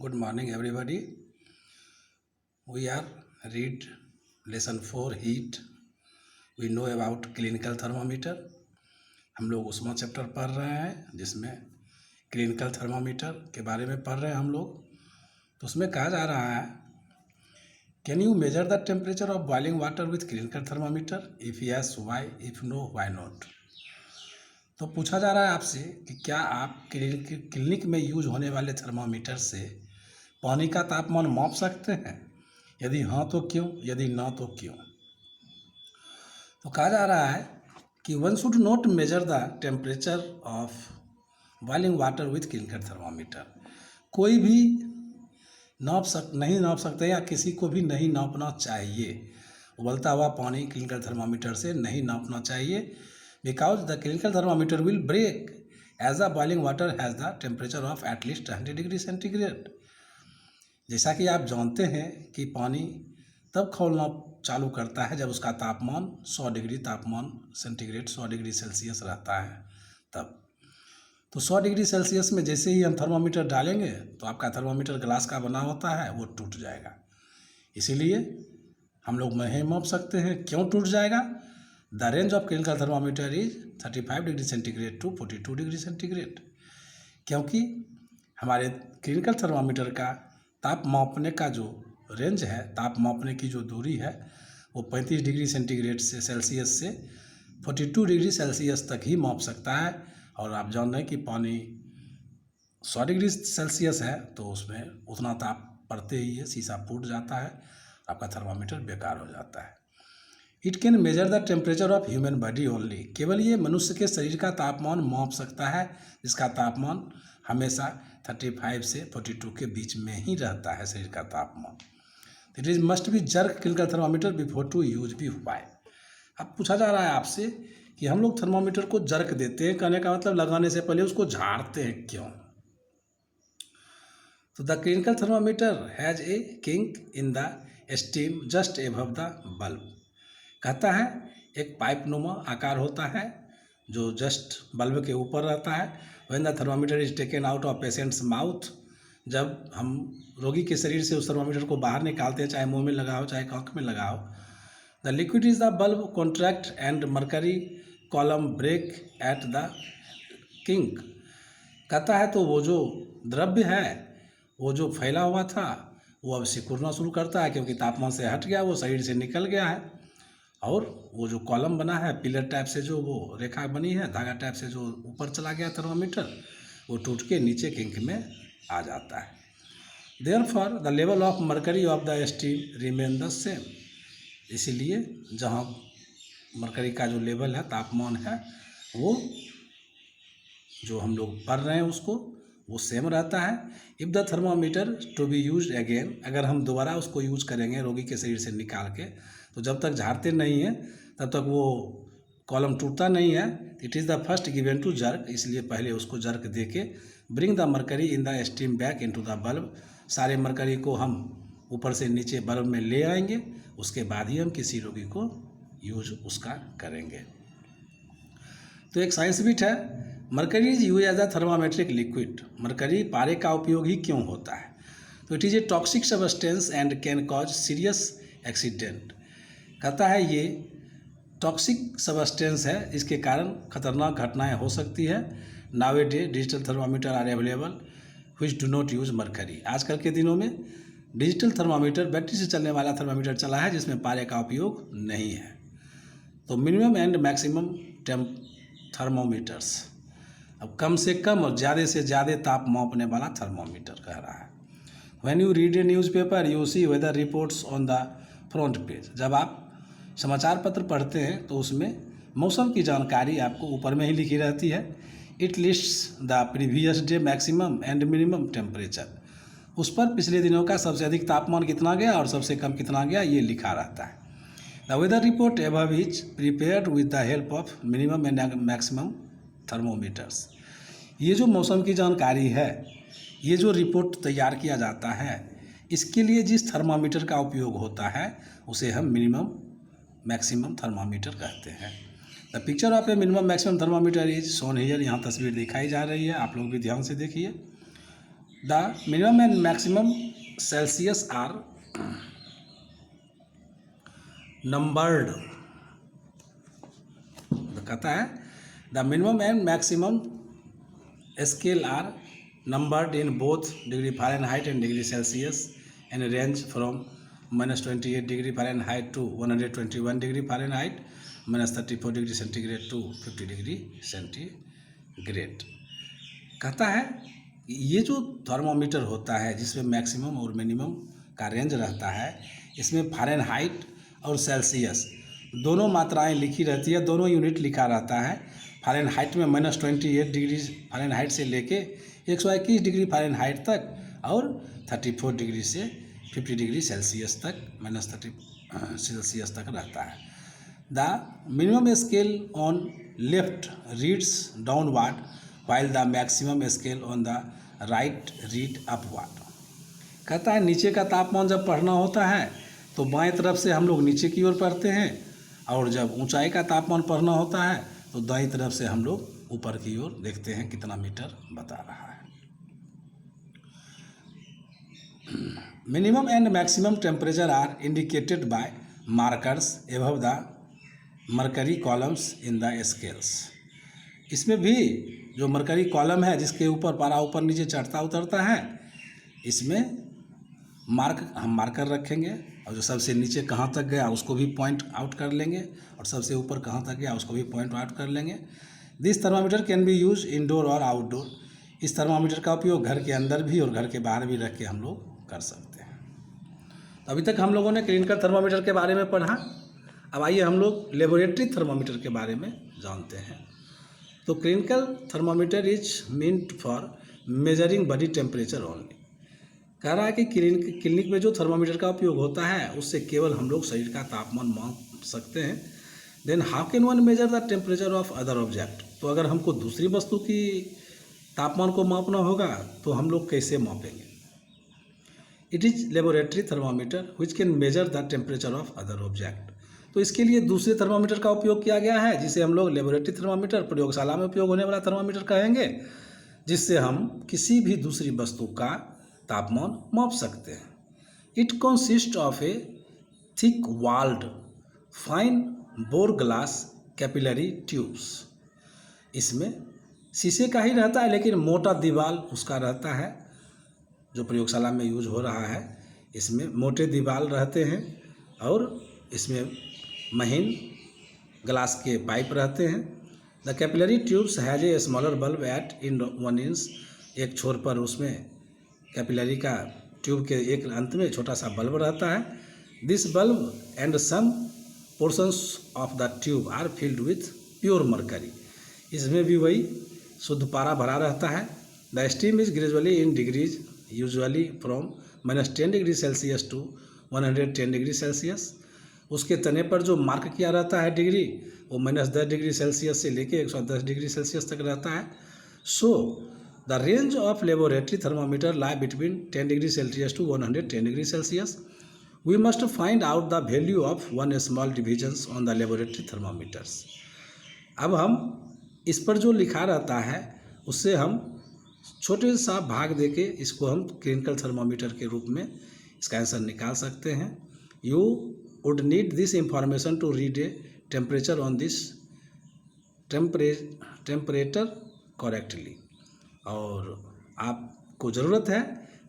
Good morning, everybody. We are read lesson 4 heat. We know about clinical thermometer. हम लोग उसमें chapter पढ़ रहे हैं जिसमें क्लिनिकल थर्मामीटर के बारे में पढ़ रहे हैं हम लोग। तो उसमें कहा जा रहा है, can you measure the temperature of boiling water with clinical thermometer? If yes why, if no why not. तो पूछा जा रहा है आपसे कि क्या आप क्लिनिक में यूज होने वाले थर्मामीटर से पानी का तापमान माप सकते हैं? यदि हाँ तो क्यों, यदि ना तो क्यों? तो कहा जा रहा है कि one should not major the temperature of boiling water with clinical thermometer. कोई भी नहीं नाप सकते या किसी को भी नहीं नापना चाहिए। उबलता हुआ पानी क्लिनिकल थर्मामीटर से नहीं नापना चाहिए, because the clinical thermometer will break as the boiling water has the temperature of at least 100 degree centigrade. जैसा कि आप जानते हैं कि पानी तब खौलना चालू करता है जब उसका तापमान 100 डिग्री तापमान सेंटीग्रेड 100 डिग्री सेल्सियस रहता है तब। तो 100 डिग्री सेल्सियस में जैसे ही हम थर्मामीटर डालेंगे तो आपका थर्मामीटर ग्लास का बना होता है, वो टूट जाएगा। इसीलिए हम लोग नहीं माप सकते हैं। क्यों टूट जाएगा? The range of clinical thermometer is 35 degree centigrade to 42 degree centigrade. क्योंकि हमारे क्लिनिकल थर्मामीटर का ताप मापने का जो रेंज है, ताप मापने की जो दूरी है, वो 35 डिग्री सेंटीग्रेड से सेल्सियस से 42 डिग्री सेल्सियस तक ही माप सकता है। और आप जान रहे हैं कि पानी 100 डिग्री सेल्सियस है तो उसमें उतना ताप पड़ते ही है शीशा फूट जाता है, आपका थर्मामीटर बेकार हो जाता है। It can measure the temperature of human body only. केवल ये मनुष्य के शरीर का तापमान माप सकता है, जिसका तापमान हमेशा 35 से 42 के बीच में ही रहता है शरीर का तापमान। It is must be jerk clinical thermometer before to use be why. अब पूछा जा रहा है आपसे कि हम लोग थर्मामीटर को जर्क देते हैं, कहने का मतलब लगाने से पहले उसको झाड़ते हैं, क्यों? तो the clinical thermometer has a kink in the steam just above the bulb. कहता है एक पाइप नुमा आकार होता है जो जस्ट बल्ब के ऊपर रहता है। When the thermometer is taken out of patients mouth, जब हम रोगी के शरीर से उस थर्मामीटर को बाहर निकालते हैं, चाहे मुंह में लगाओ चाहे आँख में लगाओ, the liquid is the bulb contract and mercury column break at the kink. कहता है तो वो जो द्रव्य है, वो जो फैला हुआ था, वो अब सिकुड़ना शुरू करता है क्योंकि तापमान से हट गया, वो शरीर से निकल गया है। और वो जो कॉलम बना है पिलर टाइप से, जो वो रेखा बनी है धागा टाइप से, जो ऊपर चला गया थर्मामीटर, वो टूट के नीचे किंक में आ जाता है। Therefore the level of mercury of the steam remain the same. इसीलिए जहाँ मरकरी का जो लेवल है, तापमान है, वो जो हम लोग पढ़ रहे हैं उसको, वो सेम रहता है। If the thermometer to be use again, अगर हम दोबारा उसको यूज करेंगे रोगी के शरीर से निकाल के, तो जब तक झाड़ते नहीं हैं तब तक वो कॉलम टूटता नहीं है। It is the first given to jerk, इसलिए पहले उसको जर्क दे के bring the mercury in the stem back into the bulb. सारे मरकरी को हम ऊपर से नीचे बल्ब में ले आएंगे, उसके बाद ही हम किसी रोगी को यूज उसका करेंगे। तो एक साइंस बिट है, mercury is use as a thermometric liquid. Mercury पारे का उपयोग ही क्यों होता है? तो it is a toxic substance and can cause serious accident. कहता है ये टॉक्सिक सबस्टेंस है, इसके कारण खतरनाक घटनाएं हो सकती है। Nowadays digital thermometer are available which do not use mercury. आजकल के दिनों में डिजिटल थर्मामीटर, बैटरी से चलने वाला थर्मामीटर चला है जिसमें पारे का उपयोग नहीं है। तो मिनिमम एंड मैक्सिमम थर्मोमीटर्स, अब कम से कम और ज़्यादा से ज़्यादा ताप मापने वाला थर्मोमीटर कह रहा है। When you read A newspaper you see whether reports on the front page. जब आप समाचार पत्र पढ़ते हैं तो उसमें मौसम की जानकारी आपको ऊपर में ही लिखी रहती है। It lists the previous day maximum and minimum temperature. उस पर पिछले दिनों का सबसे अधिक तापमान कितना गया और सबसे कम कितना गया, ये लिखा रहता है। The weather report above is prepared with the help of minimum and maximum thermometers. ये जो मौसम की जानकारी है, ये जो रिपोर्ट तैयार किया जाता है, इसके लिए जिस थर्मामीटर का उपयोग होता है उसे हम मिनिमम मैक्सिमम थर्मामीटर कहते हैं। The picture of A minimum maximum thermometer is shown here. यहाँ तस्वीर दिखाई जा रही है, आप लोग भी ध्यान से देखिए। The minimum and maximum Celsius are numbered. कहता है the minimum and maximum scale are numbered in both degree Fahrenheit and degree Celsius and range from -28 degree Fahrenheit to 121 degree Fahrenheit, -34 degree centigrade to 50 degree centigrade. कहता है ये जो thermometer होता है जिसमें maximum और मिनिमम का रेंज रहता है, इसमें फ़ारेनहाइट और सेल्सियस दोनों मात्राएं लिखी रहती है, दोनों यूनिट लिखा रहता है। फ़ारेनहाइट में -28 डिग्री फ़ारेनहाइट से लेके 121 डिग्री फ़ारेनहाइट तक और 34 डिग्री से 50 डिग्री सेल्सियस तक -30 सेल्सियस तक रहता है। The minimum scale on left reads downward while the maximum scale on the right read upward। कहता है नीचे का तापमान जब पढ़ना होता है तो बाएं तरफ से हम लोग नीचे की ओर पढ़ते हैं, और जब ऊंचाई का तापमान पढ़ना होता है तो दाईं तरफ से हम लोग ऊपर की ओर देखते हैं कितना मीटर बता रहा है। Minimum and maximum temperature are indicated by markers above the mercury columns in the scales. इसमें भी जो मरकरी कॉलम है जिसके ऊपर पारा ऊपर नीचे चढ़ता उतरता है, इसमें हम मार्कर रखेंगे, और जो सबसे नीचे कहाँ तक गया उसको भी पॉइंट आउट कर लेंगे, और सबसे ऊपर कहाँ तक गया उसको भी पॉइंट आउट कर लेंगे। This thermometer can be use indoor और आउटडोर। इस थर्मामीटर का उपयोग घर के अंदर भी और घर के बाहर भी रख के हम लोग कर सकते हैं। तो अभी तक हम लोगों ने क्लिनिकल थर्मामीटर के बारे में पढ़ा। अब आइए हम लोग लेबोरेटरी थर्मामीटर के बारे में जानते हैं। तो clinical thermometer is meant for measuring body temperature only. कह रहा है कि क्लिनिक में जो थर्मामीटर का उपयोग होता है उससे केवल हम लोग शरीर का तापमान माप सकते हैं। Then how can one measure the temperature of other object. तो अगर हमको दूसरी वस्तु की तापमान को मापना होगा तो हम लोग कैसे मापेंगे। It is laboratory thermometer which can measure the temperature of other object. तो इसके लिए दूसरे थर्मामीटर का उपयोग किया गया है जिसे हम लोग लेबोरेटरी थर्मामीटर, प्रयोगशाला में उपयोग होने वाला थर्मामीटर कहेंगे, जिससे हम किसी भी दूसरी वस्तु का तापमान माप सकते हैं। It consist of a thick walled fine bore glass capillary tubes. इसमें शीशे का ही रहता है लेकिन मोटा दीवार उसका रहता है। जो प्रयोगशाला में यूज हो रहा है इसमें मोटे दीवार रहते हैं और इसमें महीन ग्लास के पाइप रहते हैं। The capillary tubes has a smaller bulb at in 1 inch. एक छोर पर उसमें कैपिलरी का ट्यूब के एक अंत में छोटा सा बल्ब रहता है। This bulb and some portions of the tube are filled with pure mercury. इसमें भी वही शुद्ध पारा भरा रहता है। The stem is gradually in degrees usually from -10 degree Celsius to 110 degree Celsius. उसके तने पर जो मार्क किया रहता है डिग्री वो -10 डिग्री सेल्सियस से लेके 110 डिग्री सेल्सियस तक रहता है। So the range of laboratory thermometer lie between 10 degree Celsius to 110 degree Celsius. We must find out the value of one small divisions on the laboratory thermometers. अब हम इस पर जो लिखा रहता है उससे हम छोटे सा भाग देके इसको हम क्लिनिकल थर्मामीटर के रूप में इसका आंसर निकाल सकते हैं। You would need this information to read a temperature on this temperature correctly। और आपको ज़रूरत है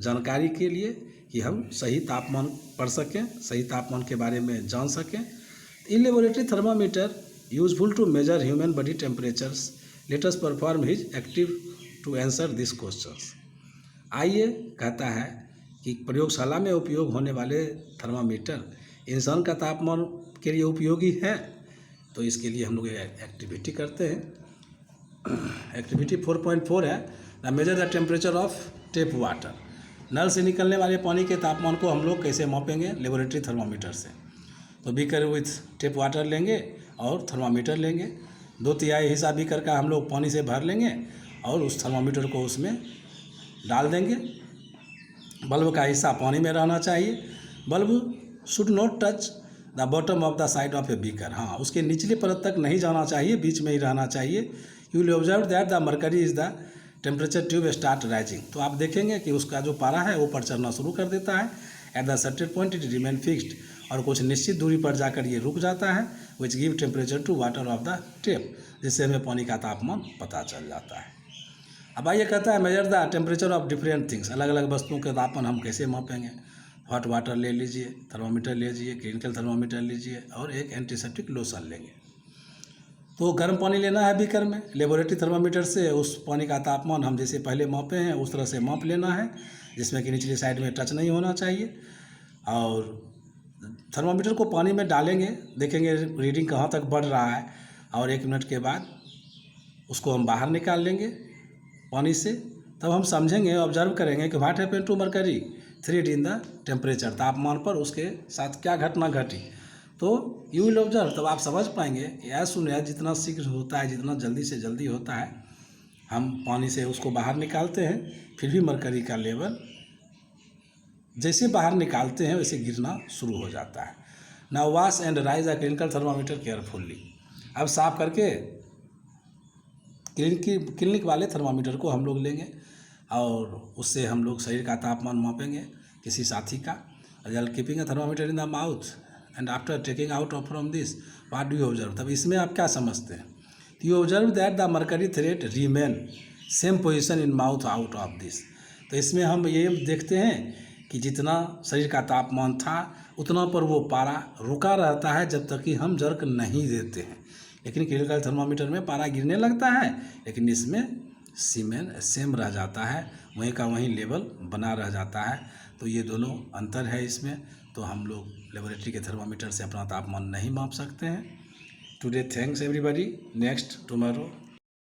जानकारी के लिए कि हम सही तापमान पढ़ सकें, सही तापमान के बारे में जान सकें। In laboratory thermometer useful to measure human body temperatures. Let us perform his active to answer this questions. आइए कहता है कि प्रयोगशाला में उपयोग होने वाले थर्मामीटर इंसान का तापमान के लिए उपयोगी है। तो इसके लिए हम लोग एक्टिविटी करते हैं। एक्टिविटी 4.4 है the measure the temperature of tap water. नल से निकलने वाले पानी के तापमान को हम लोग कैसे मापेंगे लेबोरेटरी थर्मामीटर से। तो बीकर विथ टेप वाटर लेंगे और थर्मामीटर लेंगे। 2/3 हिस्सा बीकर का हम लोग पानी से भर लेंगे और उस थर्मामीटर को उसमें डाल देंगे। बल्ब का हिस्सा पानी में रहना चाहिए। Bulb should not touch the bottom of the side of a beaker. हाँ, उसके निचले परत तक नहीं जाना चाहिए, बीच में ही रहना चाहिए। You will observe that the mercury is the temperature tube start rising, तो आप देखेंगे कि उसका जो पारा है ऊपर चढ़ना शुरू कर देता है। At the certain point it remain fixed, और कुछ निश्चित दूरी पर जाकर ये रुक जाता है। Which give temperature to water of the tap, जिससे हमें पानी का तापमान पता चल जाता है। अब आइए कहता है major the temperature of different things, अलग अलग वस्तुओं के तापमान हम कैसे मापेंगे। हॉट वाटर ले लीजिए, थर्मामीटर लीजिए, क्लिनिकल थर्मामीटर लीजिए और एक एंटीसेप्टिक लोशन लेंगे। तो गर्म पानी लेना है बीकर में, लेबोरेटरी थर्मामीटर से उस पानी का तापमान हम जैसे पहले मापे हैं उस तरह से माप लेना है, जिसमें कि निचली साइड में टच नहीं होना चाहिए। और थर्मामीटर को पानी में डालेंगे, देखेंगे रीडिंग कहाँ तक बढ़ रहा है, और 1 मिनट के बाद उसको हम बाहर निकाल लेंगे पानी से। तब हम समझेंगे, ऑब्जर्व करेंगे कि what happened to mercury 3 in the temperature, तापमान पर उसके साथ क्या घटना घटी। तो यू विल ऑब्जर्व, तब आप समझ पाएंगे एज सुन एज जितना शीघ्र होता है, जितना जल्दी से जल्दी होता है, हम पानी से उसको बाहर निकालते हैं, फिर भी मरकरी का लेवल जैसे बाहर निकालते हैं वैसे गिरना शुरू हो जाता है। Now wash and rise a clinical thermometer carefully, अब साफ करके क्लिनिक वाले थर्मामीटर को हम लोग लेंगे और उससे हम लोग शरीर का तापमान मापेंगे किसी साथी का। Keeping a thermometer in the mouth and after taking out of from this what do you observe, तब इसमें आप क्या समझते हैं। You observe that the mercury thread Riemann same position in mouth out of this, तो इसमें हम ये देखते हैं कि जितना शरीर का तापमान था उतना पर वो पारा रुका रहता है जब तक कि हम जर्क नहीं देते हैं। लेकिन क्लिनिकल थर्मामीटर में पारा गिरने लगता है, लेकिन इसमें सेम रह जाता है, वहीं का वहीं लेवल बना रह जाता है। तो ये दोनों अंतर है इसमें। तो हम लोग लेबोरेटरी के थर्मामीटर से अपना तापमान नहीं माप सकते हैं। Today thanks everybody, next tomorrow.